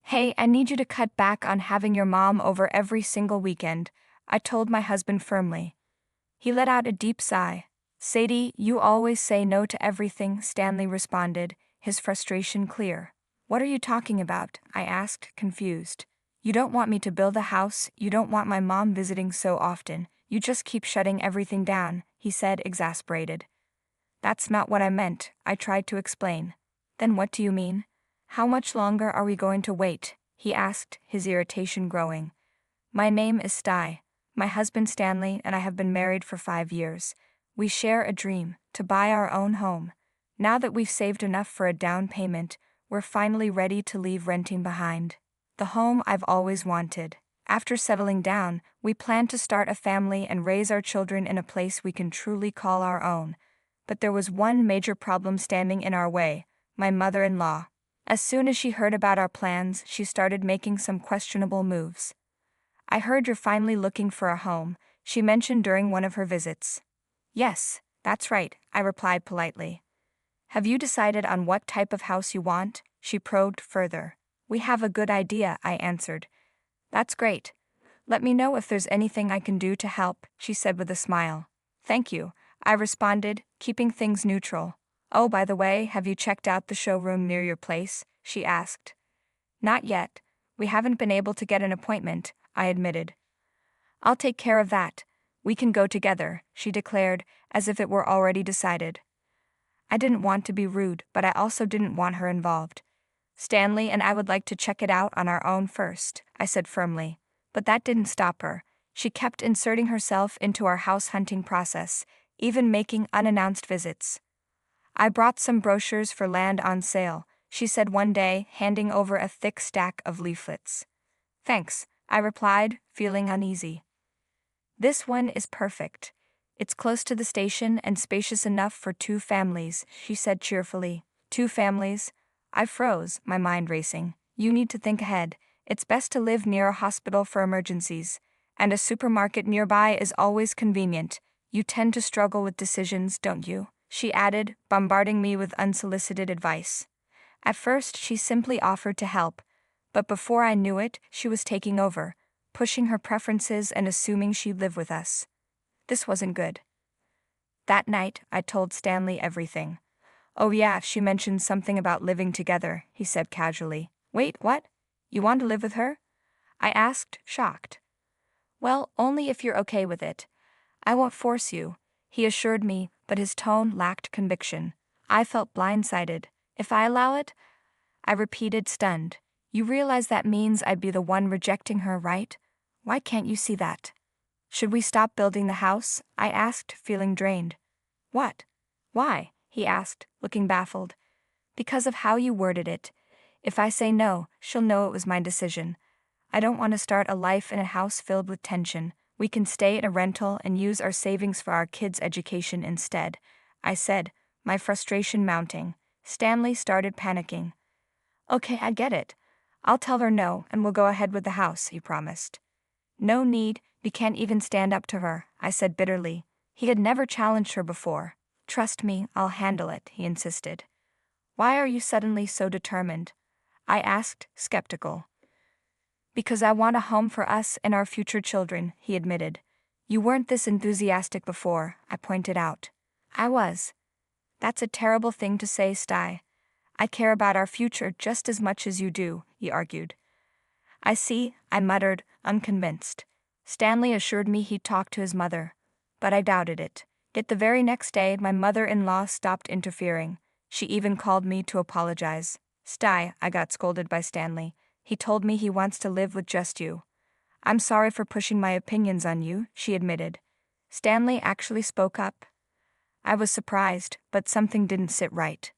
Hey, I need you to cut back on having your mom over every single weekend, I told my husband firmly. He let out a deep sigh. Sadie, you always say no to everything, Stanley responded, his frustration clear. What are you talking about? I asked, confused. You don't want me to build a house, you don't want my mom visiting so often, you just keep shutting everything down, he said, exasperated. That's not what I meant, I tried to explain. Then what do you mean? How much longer are we going to wait? He asked, his irritation growing. My name is Sty. My husband Stanley and I have been married for 5 years. We share a dream, to buy our own home. Now that we've saved enough for a down payment, we're finally ready to leave renting behind. The home I've always wanted. After settling down, we plan to start a family and raise our children in a place we can truly call our own. But there was one major problem standing in our way, my mother-in-law. As soon as she heard about our plans, she started making some questionable moves. I heard you're finally looking for a home, she mentioned during one of her visits. Yes, that's right, I replied politely. Have you decided on what type of house you want? She probed further. We have a good idea, I answered. That's great. Let me know if there's anything I can do to help, she said with a smile. Thank you, I responded, keeping things neutral. Oh, by the way, have you checked out the showroom near your place? She asked. Not yet. We haven't been able to get an appointment, I admitted. I'll take care of that. We can go together, she declared, as if it were already decided. I didn't want to be rude, but I also didn't want her involved. Stanley and I would like to check it out on our own first, I said firmly. But that didn't stop her. She kept inserting herself into our house hunting process, even making unannounced visits. I brought some brochures for land on sale, she said one day, handing over a thick stack of leaflets. Thanks, I replied, feeling uneasy. This one is perfect. It's close to the station and spacious enough for 2 families, she said cheerfully. 2 families? I froze, my mind racing. You need to think ahead. It's best to live near a hospital for emergencies. And a supermarket nearby is always convenient. You tend to struggle with decisions, don't you? She added, bombarding me with unsolicited advice. At first, she simply offered to help, but before I knew it, she was taking over, pushing her preferences and assuming she'd live with us. This wasn't good. That night, I told Stanley everything. Oh yeah, she mentioned something about living together, he said casually. Wait, what? You want to live with her? I asked, shocked. Well, only if you're okay with it. I won't force you, he assured me, but his tone lacked conviction. I felt blindsided. If I allow it? I repeated, stunned. You realize that means I'd be the one rejecting her, right? Why can't you see that? Should we stop building the house? I asked, feeling drained. What? Why? He asked, looking baffled. Because of how you worded it. If I say no, she'll know it was my decision. I don't want to start a life in a house filled with tension. We can stay in a rental and use our savings for our kids' education instead, I said, my frustration mounting. Stanley started panicking. Okay, I get it. I'll tell her no, and we'll go ahead with the house, he promised. No need, we can't even stand up to her, I said bitterly. He had never challenged her before. Trust me, I'll handle it, he insisted. Why are you suddenly so determined? I asked, skeptical. Because I want a home for us and our future children, he admitted. You weren't this enthusiastic before, I pointed out. I was. That's a terrible thing to say, Sty. I care about our future just as much as you do, he argued. I see, I muttered, unconvinced. Stanley assured me he'd talk to his mother, but I doubted it. Yet the very next day, my mother-in-law stopped interfering. She even called me to apologize. Sty, I got scolded by Stanley. He told me he wants to live with just you. I'm sorry for pushing my opinions on you, she admitted. Stanley actually spoke up. I was surprised, but something didn't sit right.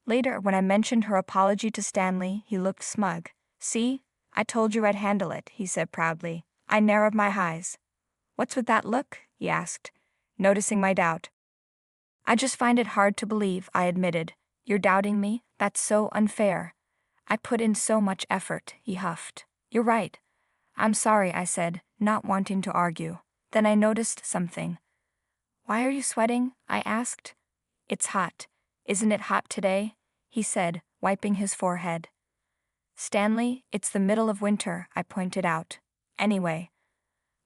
Later, when I mentioned her apology to Stanley, he looked smug. See? I told you I'd handle it, he said proudly. I narrowed my eyes. What's with that look? He asked, noticing my doubt. I just find it hard to believe, I admitted. You're doubting me? That's so unfair. I put in so much effort, he huffed. You're right. I'm sorry, I said, not wanting to argue. Then I noticed something. Why are you sweating? I asked. It's hot. Isn't it hot today? He said, wiping his forehead. Stanley, it's the middle of winter, I pointed out. Anyway,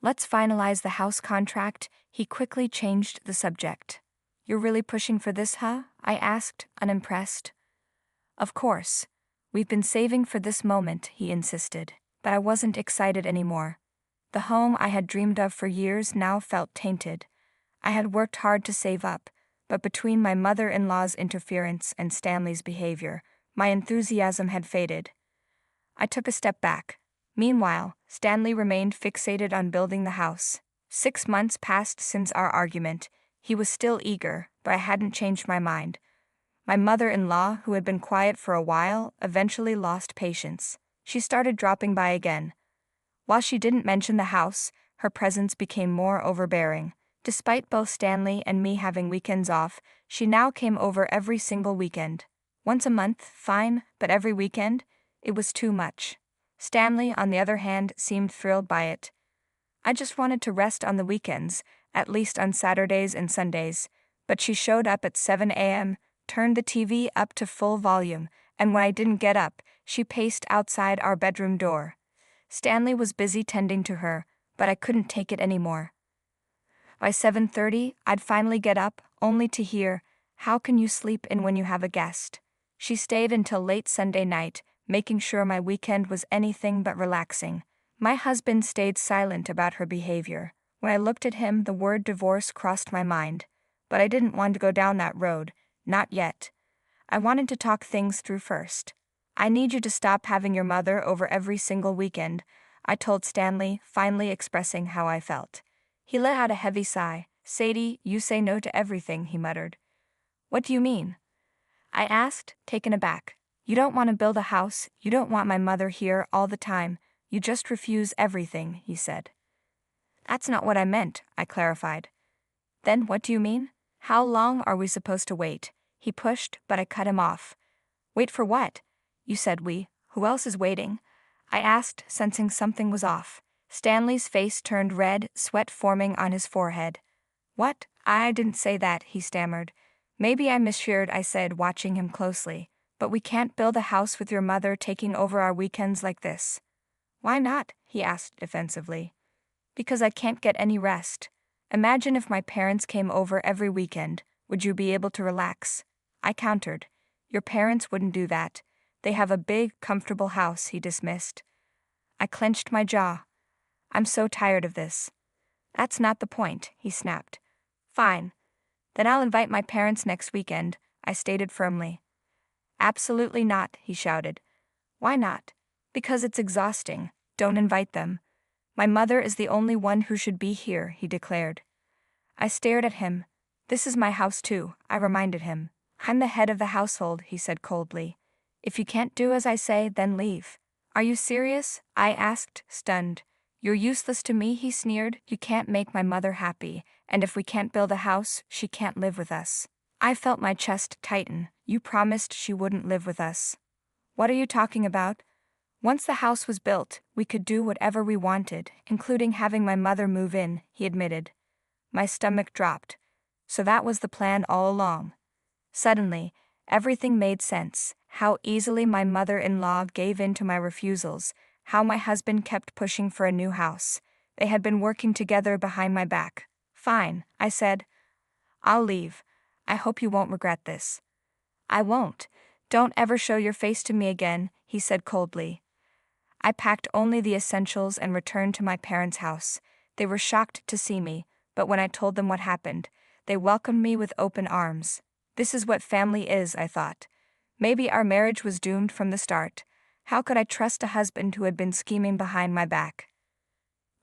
let's finalize the house contract. He quickly changed the subject. You're really pushing for this, huh? I asked, unimpressed. Of course. We've been saving for this moment, he insisted. But I wasn't excited anymore. The home I had dreamed of for years now felt tainted. I had worked hard to save up, but between my mother-in-law's interference and Stanley's behavior, my enthusiasm had faded. I took a step back. Meanwhile, Stanley remained fixated on building the house. 6 months passed since our argument. He was still eager, but I hadn't changed my mind. My mother-in-law, who had been quiet for a while, eventually lost patience. She started dropping by again. While she didn't mention the house, her presence became more overbearing. Despite both Stanley and me having weekends off, she now came over every single weekend. Once a month, fine, but every weekend? It was too much. Stanley, on the other hand, seemed thrilled by it. I just wanted to rest on the weekends, at least on Saturdays and Sundays, but she showed up at 7 a.m., turned the TV up to full volume, and when I didn't get up, she paced outside our bedroom door. Stanley was busy tending to her, but I couldn't take it anymore. By 7:30, I'd finally get up, only to hear, "How can you sleep in when you have a guest?" She stayed until late Sunday night, making sure my weekend was anything but relaxing. My husband stayed silent about her behavior. When I looked at him, the word divorce crossed my mind. But I didn't want to go down that road, not yet. I wanted to talk things through first. "I need you to stop having your mother over every single weekend," I told Stanley, finally expressing how I felt. He let out a heavy sigh. "Sadie, you say no to everything," he muttered. "What do you mean?" I asked, taken aback. "You don't want to build a house, you don't want my mother here all the time, you just refuse everything," he said. "That's not what I meant," I clarified. "Then what do you mean? How long are we supposed to wait?" He pushed, but I cut him off. "Wait for what? You said we. Who else is waiting?" I asked, sensing something was off. Stanley's face turned red, sweat forming on his forehead. "What? I didn't say that," he stammered. "Maybe I misheard," I said, watching him closely. "But we can't build a house with your mother taking over our weekends like this." "Why not?" he asked defensively. "Because I can't get any rest. Imagine if my parents came over every weekend. Would you be able to relax?" I countered. "Your parents wouldn't do that. They have a big, comfortable house," he dismissed. I clenched my jaw. "I'm so tired of this." "That's not the point," he snapped. "Fine. Then I'll invite my parents next weekend," I stated firmly. "Absolutely not," he shouted. "Why not?" "Because it's exhausting. Don't invite them." "My mother is the only one who should be here," he declared. I stared at him. "This is my house too," I reminded him. "I'm the head of the household," he said coldly. "If you can't do as I say, then leave." "Are you serious?" I asked, stunned. "You're useless to me," he sneered. "You can't make my mother happy, and if we can't build a house, she can't live with us." I felt my chest tighten. "You promised she wouldn't live with us." "What are you talking about?" "Once the house was built, we could do whatever we wanted, including having my mother move in," he admitted. My stomach dropped. So that was the plan all along. Suddenly, everything made sense. How easily my mother-in-law gave in to my refusals, how my husband kept pushing for a new house. They had been working together behind my back. "Fine," I said. "I'll leave. I hope you won't regret this." "I won't. Don't ever show your face to me again," he said coldly. I packed only the essentials and returned to my parents' house. They were shocked to see me, but when I told them what happened, they welcomed me with open arms. This is what family is, I thought. Maybe our marriage was doomed from the start. How could I trust a husband who had been scheming behind my back?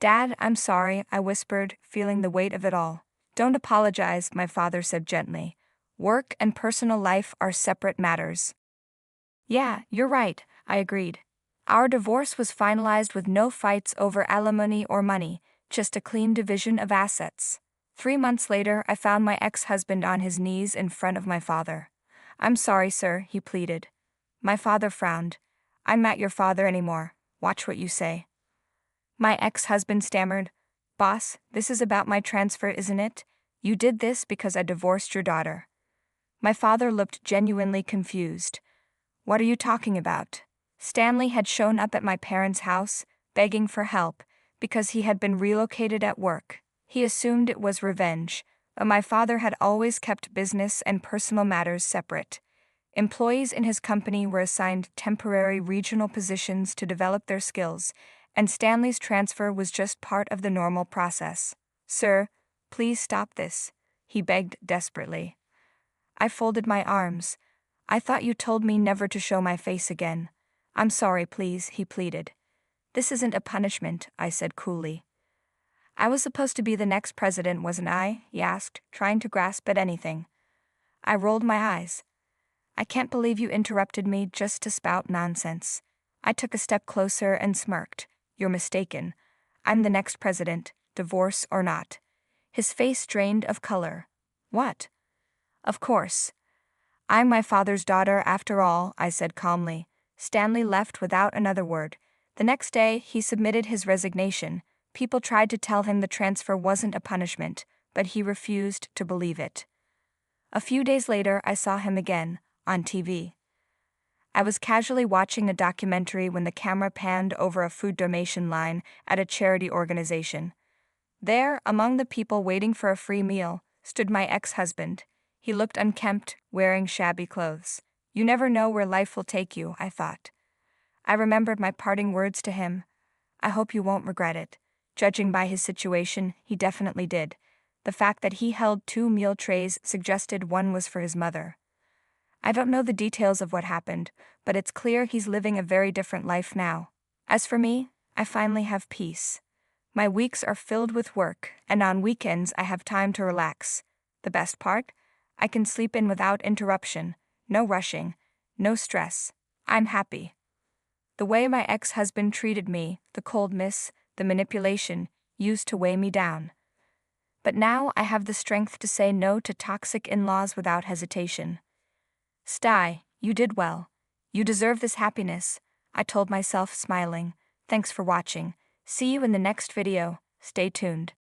"Dad, I'm sorry," I whispered, feeling the weight of it all. "Don't apologize," my father said gently. "Work and personal life are separate matters." "Yeah, you're right," I agreed. Our divorce was finalized with no fights over alimony or money, just a clean division of assets. 3 months later, I found my ex-husband on his knees in front of my father. "I'm sorry, sir," he pleaded. My father frowned. "I'm not your father anymore. Watch what you say." My ex-husband stammered. "Boss, this is about my transfer, isn't it? You did this because I divorced your daughter." My father looked genuinely confused. "What are you talking about?" Stanley had shown up at my parents' house, begging for help, because he had been relocated at work. He assumed it was revenge, but my father had always kept business and personal matters separate. Employees in his company were assigned temporary regional positions to develop their skills, and Stanley's transfer was just part of the normal process. "Sir, please stop this," he begged desperately. I folded my arms. "I thought you told me never to show my face again." "I'm sorry, please," he pleaded. "This isn't a punishment," I said coolly. "I was supposed to be the next president, wasn't I?" he asked, trying to grasp at anything. I rolled my eyes. "I can't believe you interrupted me just to spout nonsense." I took a step closer and smirked. "You're mistaken. I'm the next president, divorce or not." His face drained of color. "What?" "Of course. I'm my father's daughter after all," I said calmly. Stanley left without another word. The next day, he submitted his resignation. People tried to tell him the transfer wasn't a punishment, but he refused to believe it. A few days later, I saw him again, on TV. I was casually watching a documentary when the camera panned over a food donation line at a charity organization. There, among the people waiting for a free meal, stood my ex-husband. He looked unkempt, wearing shabby clothes. "You never know where life will take you," I thought. I remembered my parting words to him. "I hope you won't regret it." Judging by his situation, he definitely did. The fact that he held 2 meal trays suggested one was for his mother. I don't know the details of what happened, but it's clear he's living a very different life now. As for me, I finally have peace. My weeks are filled with work, and on weekends I have time to relax. The best part? I can sleep in without interruption, no rushing, no stress. I'm happy. The way my ex-husband treated me, the coldness, the manipulation, used to weigh me down. But now I have the strength to say no to toxic in-laws without hesitation. "Sty, you did well. You deserve this happiness," I told myself, smiling. Thanks for watching. See you in the next video. Stay tuned.